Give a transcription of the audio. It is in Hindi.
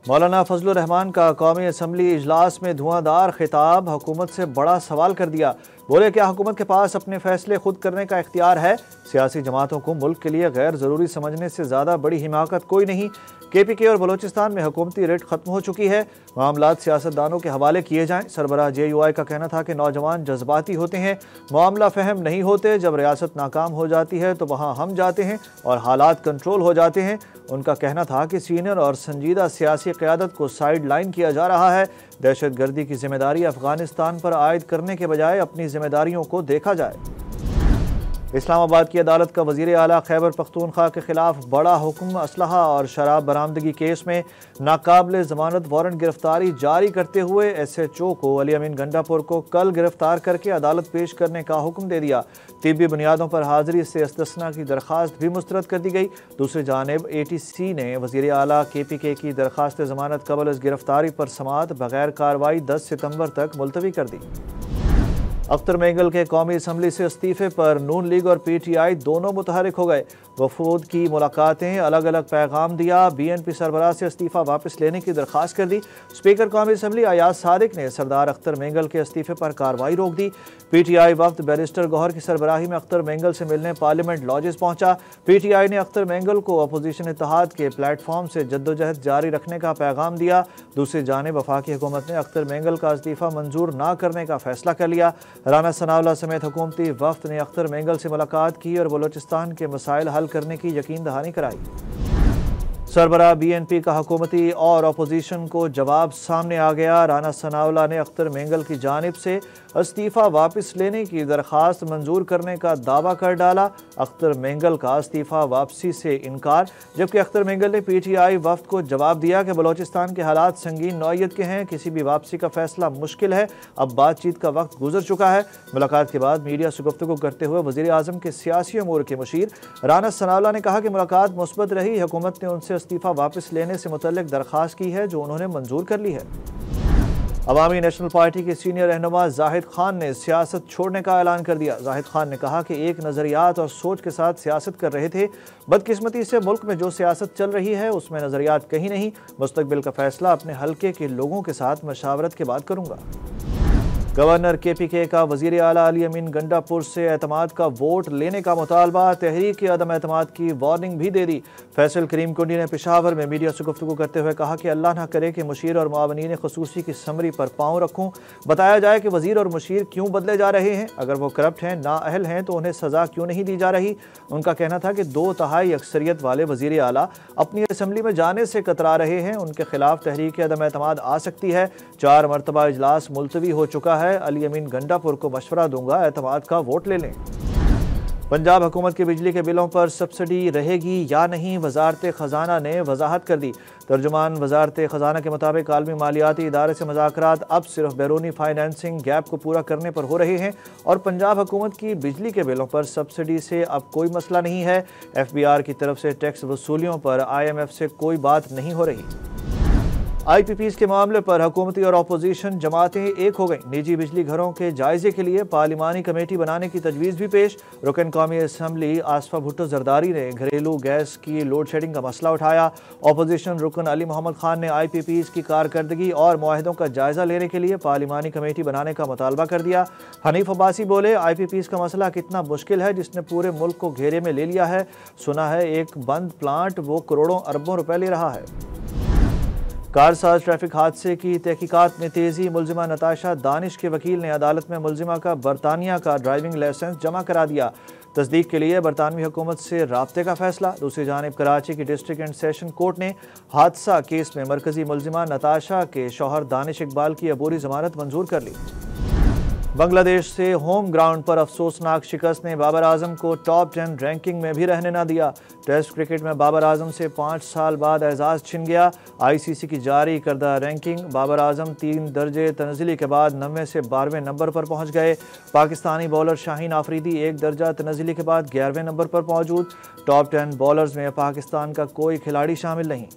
मौलाना फजलुर रहमान का कौमी असम्बली इजलास में धुआंधार खिताब, हुकूमत से बड़ा सवाल कर दिया। बोले, क्या हुकूमत के पास अपने फैसले खुद करने का इख्तियार है? सियासी जमातों को मुल्क के लिए गैर ज़रूरी समझने से ज़्यादा बड़ी हिमाकत कोई नहीं। KPK और बलोचिस्तान में हुकूमती रेट खत्म हो चुकी है, मामलात सियासतदानों के हवाले किए जाएं। सरबराह JUI का कहना था कि नौजवान जज्बाती होते हैं, मामला फहम नहीं होते। जब रियासत नाकाम हो जाती है तो वहाँ हम जाते हैं और हालात कंट्रोल हो जाते हैं। उनका कहना था कि सीनियर और संजीदा सियासी क़यादत को साइड लाइन किया जा रहा है। दहशत गर्दी की जिम्मेदारी अफगानिस्तान पर आयद करने के बजाय अपनी जिम्मेदारियों को देखा जाए। इस्लामाबाद की अदालत का वज़ीर आला खैबर पख्तूनख्वा के खिलाफ बड़ा हुक्म, असलहा और शराब बरामदगी केस में नाकाबिल ज़मानत वारंट गिरफ्तारी जारी करते हुए SHO को अली अमीन गंडापुर को कल गिरफ्तार करके अदालत पेश करने का हुक्म दे दिया। तिब्बी बुनियादों पर हाजिरी से इस्तिस्ना की दरख्वास्त भी मुस्तरद कर दी गई। दूसरी जानिब ATC ने वज़ीर आला KPK की दरख्वास्त ज़मानत कबल गिरफ्तारी पर समाअत बगैर कार्रवाई 10 सितंबर तक मुलतवी कर दी। अख्तर मेंगल के कौमी असम्बली से इस्तीफ़े पर नून लीग और PTI दोनों मुतहरिक हो गए। वफूद की मुलाकातें, अलग अलग पैगाम दिया। BNP सरबराह से इस्तीफ़ा वापस लेने की दरख्वास्त कर दी। स्पीकर कौमी असम्बली अयाज सादिक ने सरदार अख्तर मेंगल के इस्तीफ़े पर कार्रवाई रोक दी। PTI वक्त बैरिस्टर गौहर की सरबराही में अख्तर मेंगल से मिलने पार्लियामेंट लॉजेस पहुंचा। PTI ने अख्तर मेंगल को अपोजिशन इत्तेहाद के प्लेटफॉर्म से जद्दोजहद जारी रखने का पैगाम दिया। दूसरी जानिब वफाकी हुकूमत ने अख्तर मेंगल का इस्तीफ़ा मंजूर न करने का फैसला कर लिया। राना सनाउल्लाह समेत हुकूमती वफ्द ने अख्तर मेंगल से मुलाकात की और बलोचिस्तान के मसाइल हल करने की यकीन दहानी कराई। सरबराह BNP का हुकूमती और अपोजिशन को जवाब सामने आ गया। राना सनाउल्लाह ने अख्तर मेंगल की जानिब से इस्तीफ़ा वापस लेने की दरख्वास्त मंजूर करने का दावा कर डाला। अख्तर मेंगल का इस्तीफ़ा वापसी से इनकार, जबकि अख्तर मेंगल ने PTI वफ्द को जवाब दिया कि बलोचिस्तान के हालात संगीन नौइयत के हैं, किसी भी वापसी का फैसला मुश्किल है, अब बातचीत का वक्त गुजर चुका है। मुलाकात के बाद मीडिया से गुफ्तगू करते हुए वज़ीर आज़म के सियासी अमूर के मुशीर राना सनाउल्लाह ने कहा कि मुलाकात मुस्बत रही। हुकूमत ने उनसे इस्तीफ़ा वापस लेने से मुतल्लिक दरख्वास्त की है जो उन्होंने मंजूर कर ली है। अवामी नेशनल पार्टी के सीनियर रहनुमा जाहिद खान ने सियासत छोड़ने का ऐलान कर दिया। जाहिद खान ने कहा कि एक नज़रियात और सोच के साथ सियासत कर रहे थे, बदकिस्मती से मुल्क में जो सियासत चल रही है उसमें नज़रियात कहीं नहीं। मुस्तकबिल का फैसला अपने हल्के के लोगों के साथ मशावरत के बाद करूँगा। गवर्नर KPK का वज़ीर आला अली अमीन गंडापुर से एतमाद का वोट लेने का मुतालबा, तहरीक अदम एतमाद की वार्निंग भी दे दी। फैसल करीम कुंडी ने पेशावर में मीडिया से गुफ्तगू करते हुए कहा कि अल्लाह ना करे कि मुशीर और मुआवनीन ख़ुसूसी की समरी पर पाँव रखूँ। बताया जाए कि वज़ीर और मुशीर क्यों बदले जा रहे हैं, अगर वो करप्ट हैं, नाअहल हैं तो उन्हें सज़ा क्यों नहीं दी जा रही। उनका कहना था कि 2/3 अक्सरियत वाले वज़ीर आला अपनी असम्बली में जाने से कतरा रहे हैं, उनके खिलाफ तहरीक अदम एतमाद आ सकती है। 4 मरतबा इजलास मुलतवी हो चुका है। अली अमीन गंडापुर को मशवरा दूंगा, एतमाद का वोट ले लें। पंजाब हुकूमत के बिजली के बिलों पर सब्सिडी रहेगी या नहीं, वजारत ख़जाना ने वजाहत कर दी। तर्जुमान वजारत ख़जाना के मुताबिक आलमी मालियाती इदारे से मुज़ाकरात अब सिर्फ बैरूनी फाइनेंसिंग गैप को पूरा करने पर हो रहे हैं और पंजाब हुकूमत की बिजली के बिलों पर सब्सिडी से अब कोई मसला नहीं है। FBR की तरफ से टैक्स वसूलियों पर IMF से कोई बात नहीं हो रही। IPPs के मामले पर हुकूमती और अपोजिशन जमातें एक हो गई। निजी बिजली घरों के जायजे के लिए पार्लिमानी कमेटी बनाने की तजवीज़ भी पेश। रुकन कौमी असम्बली आसफा भुट्टो जरदारी ने घरेलू गैस की लोड शेडिंग का मसला उठाया। अपोजिशन रुकन अली मोहम्मद खान ने IPPs की कारकर्दगी और मुआहदों का जायजा लेने के लिए पार्लिमानी कमेटी बनाने का मुतालबा कर दिया। हनीफ अब्बासी बोले, IPPs का मसला कितना मुश्किल है जिसने पूरे मुल्क को घेरे में ले लिया है। सुना है एक बंद प्लांट वो करोड़ों अरबों रुपए ले रहा है। कारसाज ट्रैफिक हादसे की तहकीकात में तेज़ी, मुलजिमा नताशा दानिश के वकील ने अदालत में मुलजिमा का बरतानिया का ड्राइविंग लाइसेंस जमा करा दिया। तस्दीक के लिए बरतानवी हुकूमत से राब्ते का फैसला। दूसरी जानिब कराची की डिस्ट्रिक्ट एंड सेशन कोर्ट ने हादसा केस में मरकजी मुलजिमा नताशा के शौहर दानिश इकबाल की अबूरी जमानत मंजूर कर ली। बांग्लादेश से होम ग्राउंड पर अफसोसनाक शिकस्त ने बाबर आजम को टॉप 10 रैंकिंग में भी रहने न दिया। टेस्ट क्रिकेट में बाबर आजम से 5 साल बाद एजाज़ छिन गया। ICC की जारी करदा रैंकिंग बाबर आजम 3 दर्जे तनज़ली के बाद 90 से 12वें नंबर पर पहुंच गए। पाकिस्तानी बॉलर शाहीन आफरीदी 1 दर्जा तनज़ली के बाद 11वें नंबर पर मौजूद। टॉप 10 बॉलर्स में पाकिस्तान का कोई खिलाड़ी शामिल नहीं।